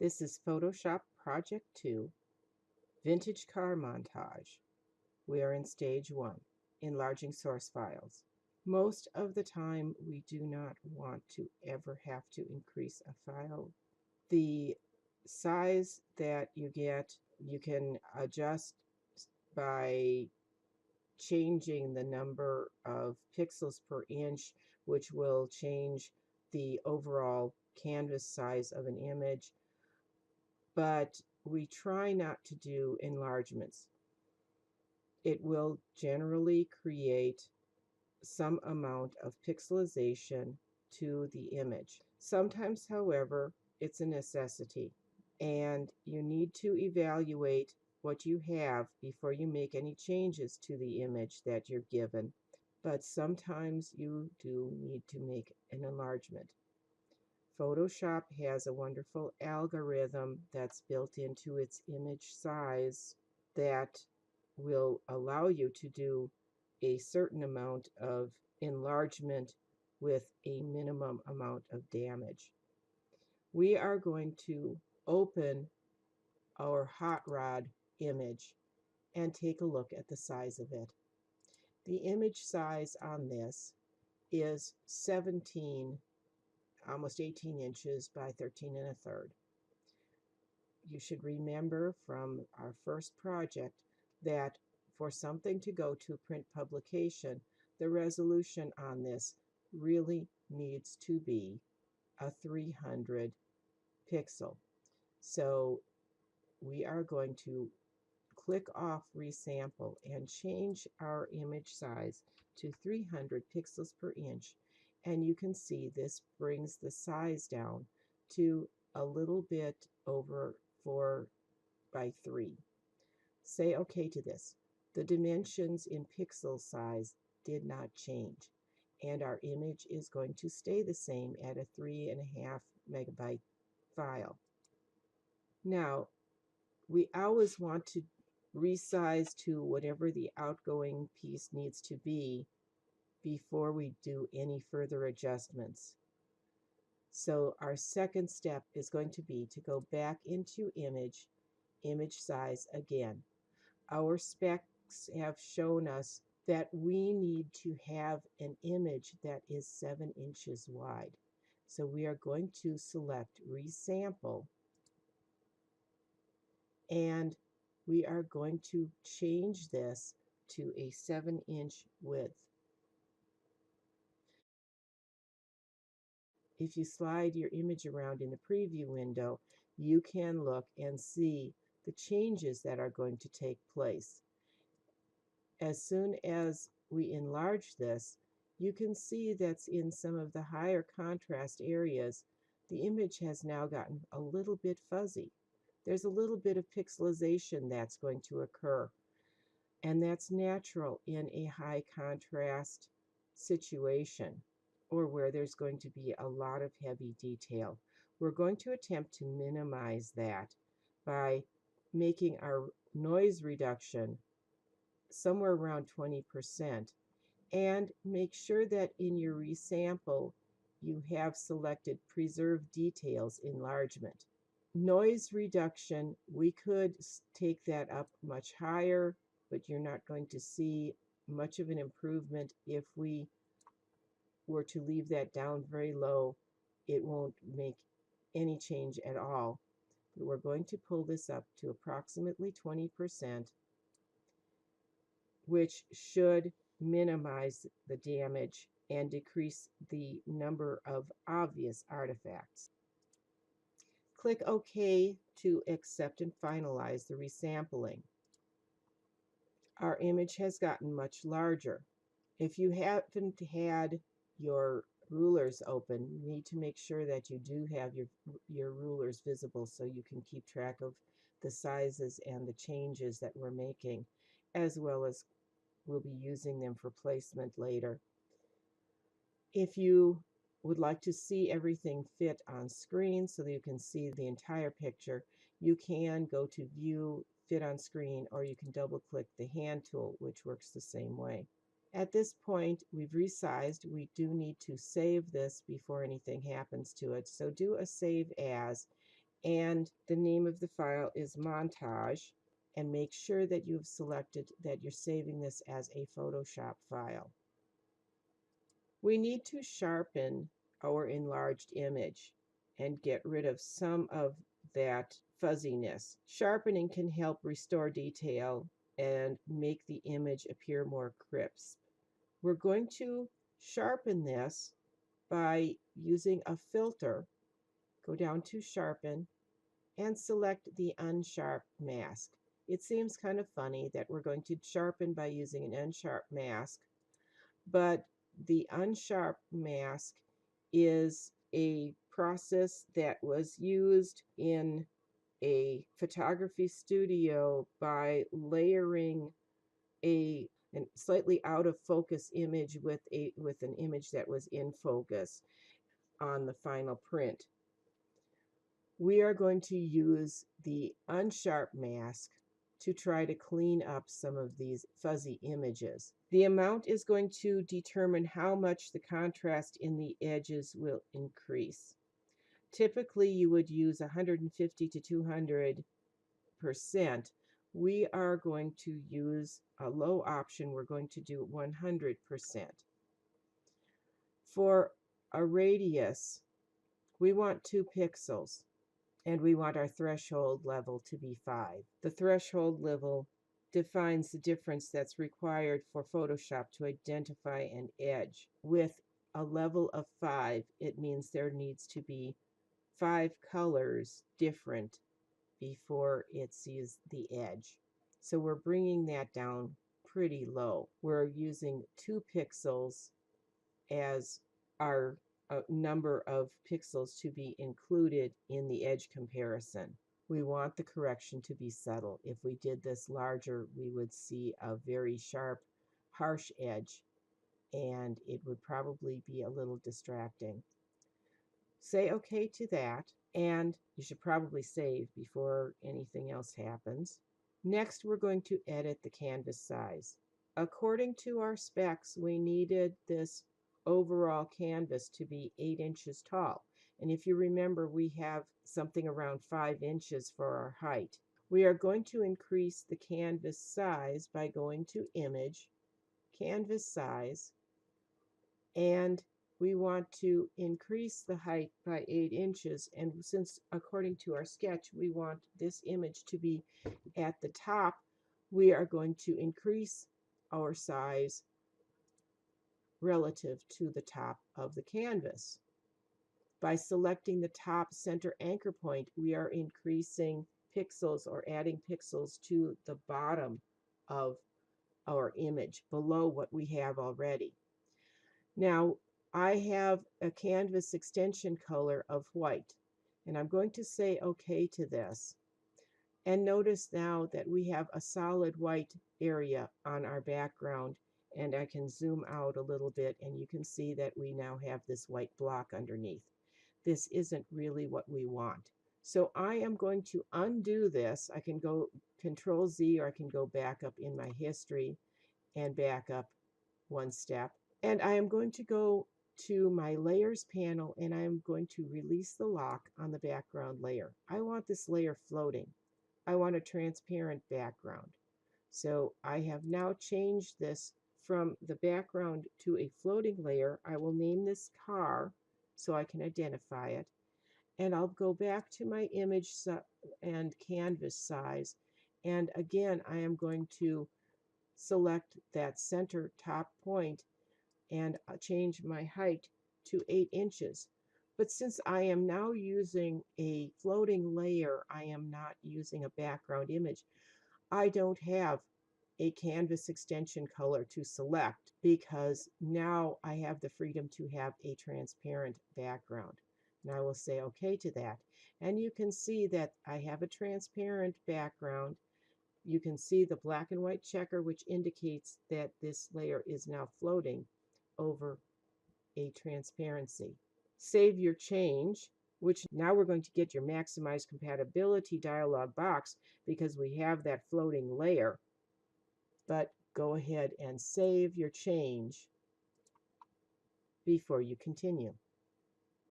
This is Photoshop Project 2, Vintage Car Montage. We are in Stage 1, Enlarging Source Files. Most of the time, we do not want to ever have to increase a file. The size that you get, you can adjust by changing the number of pixels per inch, which will change the overall canvas size of an image. But we try not to do enlargements. It will generally create some amount of pixelization to the image. Sometimes, however, it's a necessity, and you need to evaluate what you have before you make any changes to the image that you're given. But sometimes you do need to make an enlargement. Photoshop has a wonderful algorithm that's built into its image size that will allow you to do a certain amount of enlargement with a minimum amount of damage. We are going to open our hot rod image and take a look at the size of it. The image size on this is 17, almost 18 inches by 13 1/3. You should remember from our first project that for something to go to print publication, the resolution on this really needs to be a 300 pixel. So we are going to click off Resample and change our image size to 300 pixels per inch. And you can see this brings the size down to a little bit over 4:3. Say OK to this. The dimensions in pixel size did not change, and our image is going to stay the same at a 3.5 megabyte file. Now, we always want to resize to whatever the outgoing piece needs to be before we do any further adjustments. So our second step is going to be to go back into image size again. Our specs have shown us that we need to have an image that is 7 inches wide. So we are going to select Resample, and we are going to change this to a 7-inch width. If you slide your image around in the preview window, you can look and see the changes that are going to take place. As soon as we enlarge this, you can see that in some of the higher contrast areas, the image has now gotten a little bit fuzzy. There's a little bit of pixelization that's going to occur, and that's natural in a high contrast situation or where there's going to be a lot of heavy detail. We're going to attempt to minimize that by making our noise reduction somewhere around 20%, and make sure that in your resample you have selected Preserve Details Enlargement. Noise reduction, we could take that up much higher, but you're not going to see much of an improvement. If we were to leave that down very low, it won't make any change at all. But we're going to pull this up to approximately 20%, which should minimize the damage and decrease the number of obvious artifacts. Click OK to accept and finalize the resampling. Our image has gotten much larger. If you haven't had your rulers open, you need to make sure that you do have your rulers visible so you can keep track of the sizes and the changes that we're making, as well as we'll be using them for placement later. If you would like to see everything fit on screen so that you can see the entire picture, you can go to View, Fit on Screen, or you can double click the hand tool, which works the same way. At this point, we've resized. We do need to save this before anything happens to it. So do a save as, And the name of the file is montage. And make sure that you've selected that you're saving this as a Photoshop file. We need to sharpen our enlarged image and get rid of some of that fuzziness. Sharpening can help restore detail and make the image appear more crisp. We're going to sharpen this by using a filter. Go down to Sharpen and select the Unsharp mask. It seems kind of funny that we're going to sharpen by using an unsharp mask, but the unsharp mask is a process that was used in a photography studio by layering a slightly out of focus image with an image that was in focus on the final print. We are going to use the unsharp mask to try to clean up some of these fuzzy images. The amount is going to determine how much the contrast in the edges will increase. Typically, you would use 150 to 200%. We are going to use a low option. We're going to do 100%. For a radius, we want 2 pixels. And we want our threshold level to be 5. The threshold level defines the difference that's required for Photoshop to identify an edge. With a level of 5, it means there needs to be 5 colors different before it sees the edge. So we're bringing that down pretty low. We're using 2 pixels as our number of pixels to be included in the edge comparison. We want the correction to be subtle. If we did this larger, we would see a very sharp, harsh edge, and it would probably be a little distracting. Say OK to that, and you should probably save before anything else happens. Next, we're going to edit the canvas size. According to our specs, we needed this overall canvas to be 8 inches tall. And if you remember, we have something around 5 inches for our height. We are going to increase the canvas size by going to Image, Canvas Size, and we want to increase the height by 8 inches. And since, according to our sketch, we want this image to be at the top, we are going to increase our size relative to the top of the canvas. By selecting the top center anchor point, we are increasing pixels or adding pixels to the bottom of our image below what we have already. Now, I have a canvas extension color of white, and I'm going to say OK to this. And notice now that we have a solid white area on our background, and I can zoom out a little bit, and you can see that we now have this white block underneath. This isn't really what we want. So I am going to undo this. I can go Control Z, or I can go back up in my history and back up one step. And I am going to go to my layers panel, and I am going to release the lock on the background layer. I want this layer floating. I want a transparent background. So I have now changed this from the background to a floating layer. I will name this car so I can identify it. And I'll go back to my image and canvas size. And again, I am going to select that center top point and change my height to 8 inches. But since I am now using a floating layer, I am not using a background image. I don't have a canvas extension color to select because now I have the freedom to have a transparent background. And I will say OK to that. And you can see that I have a transparent background. You can see the black and white checker, which indicates that this layer is now floating over a transparency. Save your change, which now we're going to get your maximize compatibility dialog box because we have that floating layer. But go ahead and save your change before you continue.